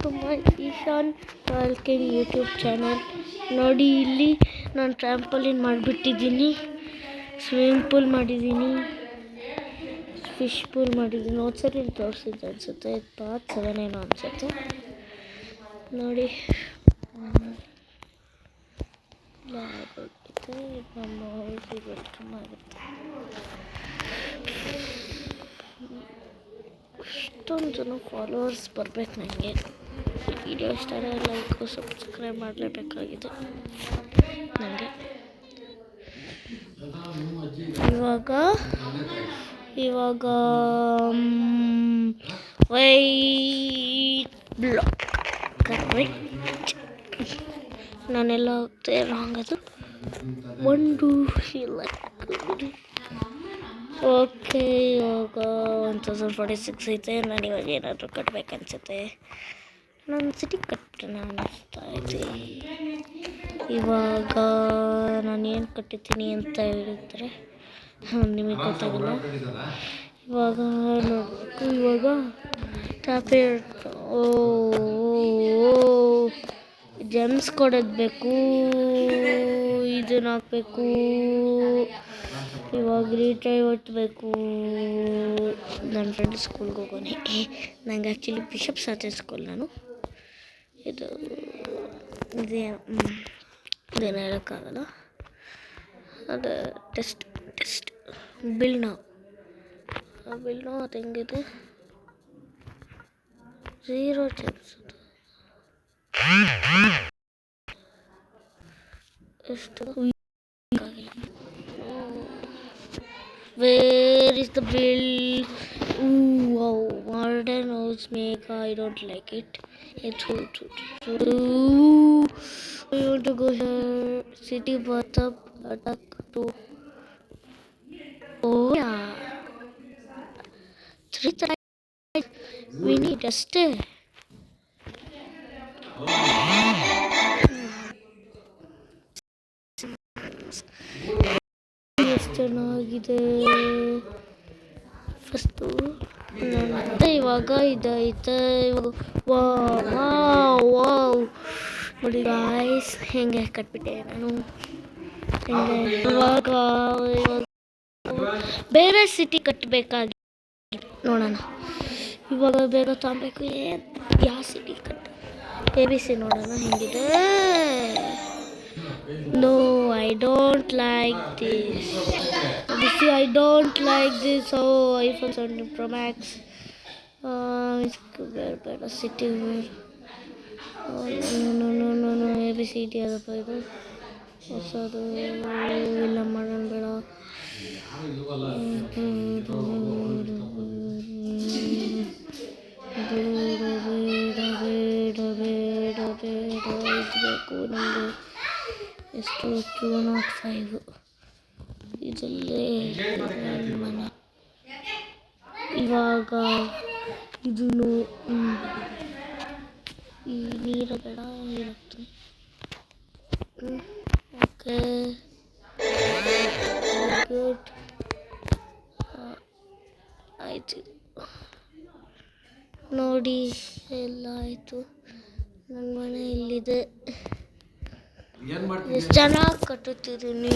To my Ishaan vlogging YouTube channel. ನೋಡಿ, ಇಲ್ಲಿ ನಾನು ಟ್ರ್ಯಾಂಪೋಲಿನ್ ಮಾಡಿಬಿಟ್ಟಿದ್ದೀನಿ, ಸ್ವಿಮ್ಮಿಂಗ್ ಪೂಲ್ ಮಾಡಿದ್ದೀನಿ, ಫಿಶ್ ಪೂಲ್ ಮಾಡಿದ್ದೀನಿ. ಒಂದ್ಸರಿ ತೋರಿಸಿದ್ದು ಅನಿಸುತ್ತೆ, ಪಾರ್ಟ್ 7 ಏನೋ ಅನಿಸುತ್ತೆ. ನೋಡಿ, ಆಗುತ್ತೆ, ನಮ್ಮ ಹೌಸಿಗೆ ವೆಲ್ಕಮ್ ಆಗುತ್ತೆ. ಇಷ್ಟೊಂದು ಜನ ಫಾಲೋವರ್ಸ್ ಬರಬೇಕು ನನಗೆ. ವಿಡಿಯೋ ಇಷ್ಟ ಆದರೆ ಲೈಕು ಸಬ್ಸ್ಕ್ರೈಬ್ ಮಾಡಲೇಬೇಕಾಗಿದೆ ನನಗೆ. ಇವಾಗ ವೈಟ್ ಬ್ಲಾಕ್ ಕರೆಕ್ಟ್. ನಾನೆಲ್ಲ ಹೋಗ್ತೇ ರಾಂಗ್. ಅದು ಒಂದು ಓಕೆ. ಇವಾಗ 1046 ಐತೆ. ನಾನು ಇವಾಗ ಏನಾದರೂ ಕಟ್ಟಬೇಕನ್ಸುತ್ತೆ. ನಾನು ಸಿಟಿ ಕಟ್ಟೋಣ ಅನ್ನಿಸ್ತಾ ಇದೆ. ಇವಾಗ ನಾನು ಏನು ಕಟ್ಟಿದ್ದೀನಿ ಅಂತ ಹೇಳಿದ್ರೆ ನಿಮಗೆ ಗೊತ್ತಾಗಲ್ಲ. ಇವಾಗ ನೋಡಬೇಕು. ಇವಾಗ ಟ್ಯಾಬ್ಲೆಟ್ ಜೆಮ್ಸ್ ಕೊಡೋದು ಬೇಕು, ಇದನ್ನ ಹಾಕಬೇಕು. ಇವಾಗ ರೀಟ್ರೈವ್ ಒಟ್ಟಬೇಕು. ನನ್ನ ಫ್ರೆಂಡ್ ಸ್ಕೂಲ್ಗೆ ಹೋಗೋನೆ. ನಂಗೆ ಆ್ಯಕ್ಚುಲಿ ಬಿಷಪ್ ಸಾಚೆ ಸ್ಕೂಲ್. ನಾನು ಇದೇನು ಹೇಳೋಕ್ಕಾಗಲ್ಲ. ಅದು ಟೆಸ್ಟ್ ಬಿಲ್ ನಾವು ಅದು ಹೆಂಗಿದೆ, 0 ಜೆಮ್ಸ್. ಎಷ್ಟು Where is the bill? Ooh, wow, modern house maker. I don't like it. It's I want to go here. City bathtub attack to. Oh yeah. 3 times. We need a stay. ಚೆನ್ನಾಗಿದೆ. First ಇವಾಗ ಇದೈತೆ. Wow ನೋಡಿ guys, ಹೆಂಗೆ ಕಟ್ಬಿಟ್ಟೆ ನಾನು. ಇವಾಗ ಬೇರೆ city ಕಟ್ಟಬೇಕಾಗಿ ನೋಡೋಣ. ಇವಾಗ ಬೇಗ ತಗೊಬೇಕು. ಯಾವ ಸಿಟಿ ABC ನೋಡೋಣ ಹೆಂಗಿದೆ. No, I don't like this. I don't like this. iPhone 17 Pro Max. Better city. No. ABCD ಅದಪ್ಪ ಇದು ಹೊಸದು. ಇಲ್ಲ ಮಾಡೋಣ ಬೇಡ. ಬೇಕು ನಮಗೆ. ಎಷ್ಟು 205 ಇದಲ್ಲೇ ಮನೆ. ಇವಾಗ ಇದನ್ನು ಈ ನೀರು ಬೇಡ, ನೀರಾಗ್ತೀನಿ. ಓಕೆ ಗುಡ್ ಆಯಿತು. ನೋಡಿ ಎಲ್ಲ ಆಯಿತು. ನನ್ನ ಮನೆ ಇಲ್ಲಿದೆ. ಎಷ್ಟು ಚೆನ್ನಾಗಿ ಕಟ್ಟುತ್ತಿದ್ದೀನಿ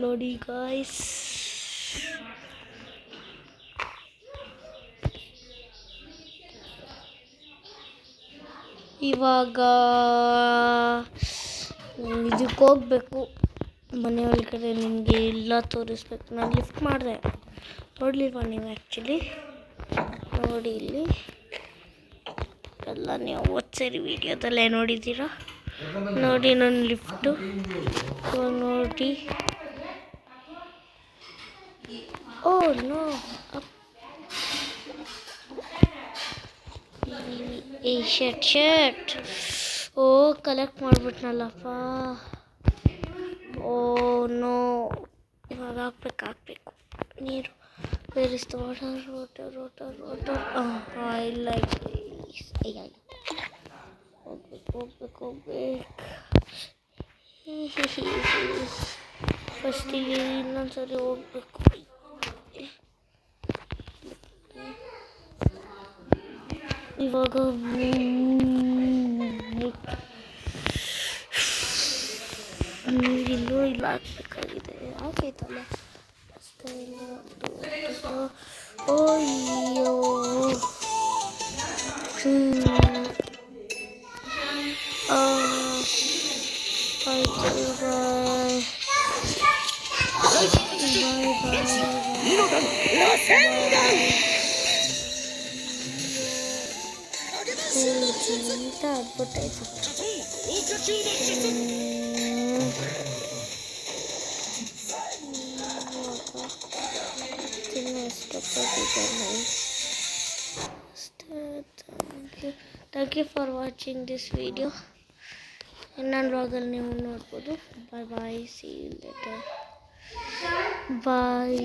ನೋಡಿ ಗಾಯ್ಸ್. ಇವಾಗ ಇದಕ್ಕೆ ಹೋಗ್ಬೇಕು, ಮನೆ ಒಳಗಡೆ. ನಿಮಗೆ ಎಲ್ಲ ತೋರಿಸ್ಬೇಕು. ನಾನು ಲಿಫ್ಟ್ ಮಾಡಿದೆ, ನೋಡಲಿಲ್ವ ನೀವು? ಆ್ಯಕ್ಚುಲಿ ನೋಡಿ, ಇಲ್ಲಿ ಎಲ್ಲ ನೀವು ಸರಿ ವಿಡಿಯೋದಲ್ಲೇ ನೋಡಿದ್ದೀರಾ. ನೋಡಿ ನನ್ನ ಲಿಫ್ಟು ನೋಡಿ. ಓ ನೋ, ಈ ಶರ್ಟ್ ಓ ಕಲೆಕ್ಟ್ ಮಾಡಿಬಿಟ್ನಲ್ಲಪ್ಪ. ಓ ನೋ, ಇವಾಗ ಹಾಕ್ಬೇಕು ನೀರು. Where is the water. ಇಲ್ಲ ಹೋಗ್ಬೇಕು. ಫಸ್ಟ್ ಇಲ್ಲಿ ಇನ್ನೊಂದ್ಸರಿ ಹೋಗ್ಬೇಕು. ಇವಾಗ ನೀರಿಲ್ಲೂ ಇಲ್ಲ ಹಾಕ್ಬೇಕಾಗಿದೆ. ಹಾಕೈತಲ್ಲ ಅಷ್ಟೇ ಇಲ್ಲ. ಅಯ್ಯೋ ಆಯ್ತು ಬಾಯ್. ಅಂತ ಆಗ್ಬಿಟ್ಟಾಯ್ತು. Thank you for watching this video. ಇನ್ನೊಂದು ವ್ಲಾಗಲ್ಲಿ ನೀವು ನೋಡ್ಬೋದು. Bye bye, see you later, bye.